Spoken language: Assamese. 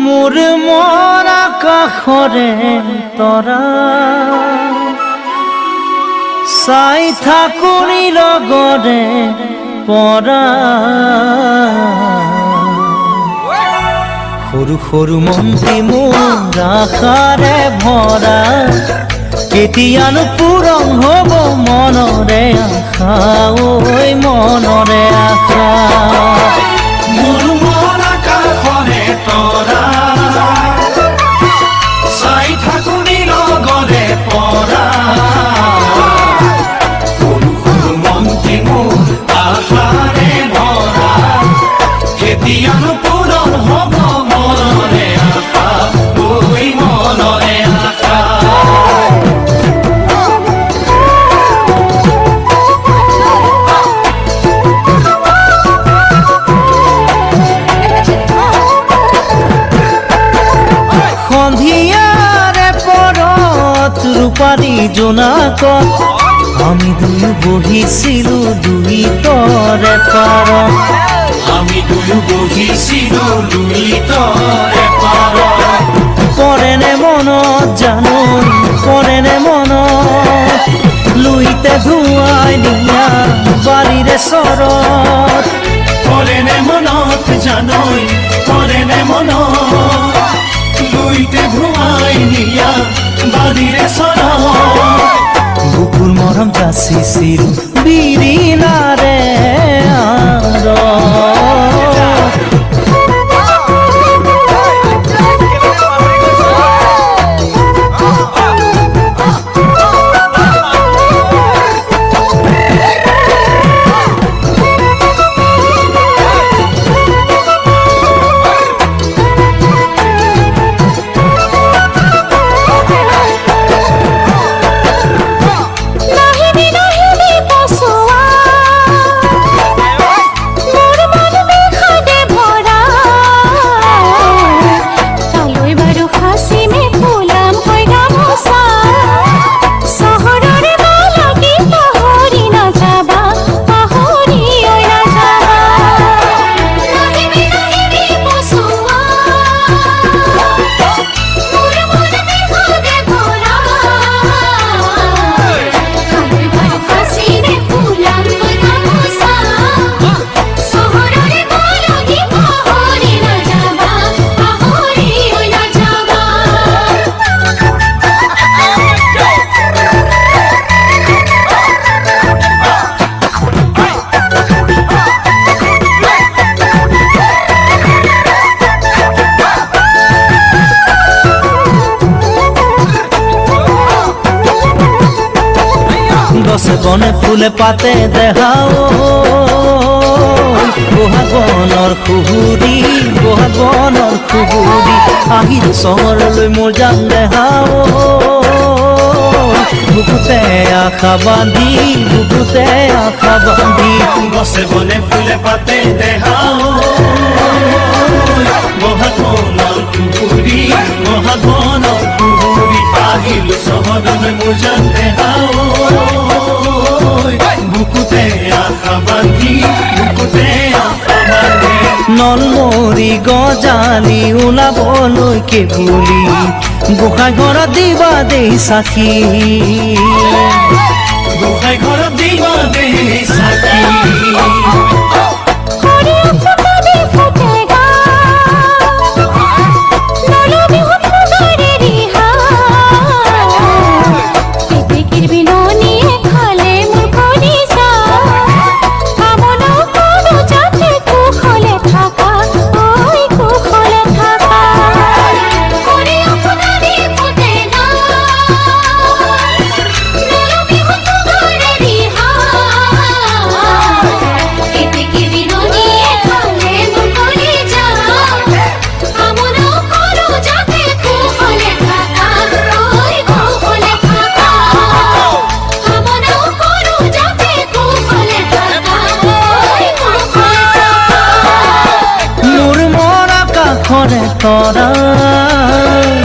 মোৰ মন আকাশৰে তৰা চাই থাকুনি লগৰে পৰা সৰু সৰু মন্ত্ৰী মোৰ আশাৰে ভৰা কেতিয়ানো পূৰণ হ'ব মনৰে আশা ঐ মনৰে আশা মোৰ মন আকাশৰে তৰা চাই থাকুনি লগৰে পৰা সৰু সৰু মন্ত্ৰী মোৰ আশাৰে ভৰা কেতিয়ানো পূৰণ হ'ব মনৰে আশা ঐ মনৰে আশা ৰূপালী জোনাকত আমি দুয়ো বহিছিলো দুই তৰে পাৰত আমি দুয়ো বহিছিলো দুই তৰে পাৰত পৰেনে মনত জানো পৰেনে মনত লুইতে ধুৱাই নিয়া বাৰীৰে চৰত পৰেনে মনত জানৈ পৰেনে মনত লুইতে ধুৱাই নিয়া বাৰীৰে চৰত বুকুৰ মৰম যাচিছিল বিৰিণাৰে গছে বনে ফুলে পাতে দেখাও বহাগনৰ খুহুৰি বহাগনৰ খুহুৰি আহিল চহৰলৈ মোৰ যাম দেখাও বুকুতে আশা বান্ধি বুকুতে আশা বান্ধি গছে বনে ফুলে পাতে দেখাও বহাগনৰ খুহুৰি বহাগনৰ খুহুৰি আহিল চহৰলৈ মোৰ যাম দেখাও বুকুতে আশা বান্ধি বুকুতে আশা বান্ধি নলমৰি গজালি ওলাবলৈকে বুলি গোসাঁই ঘৰত দিবা দেই চাকি গোসাঁই ঘৰত দিবা দেই চাকি তৰা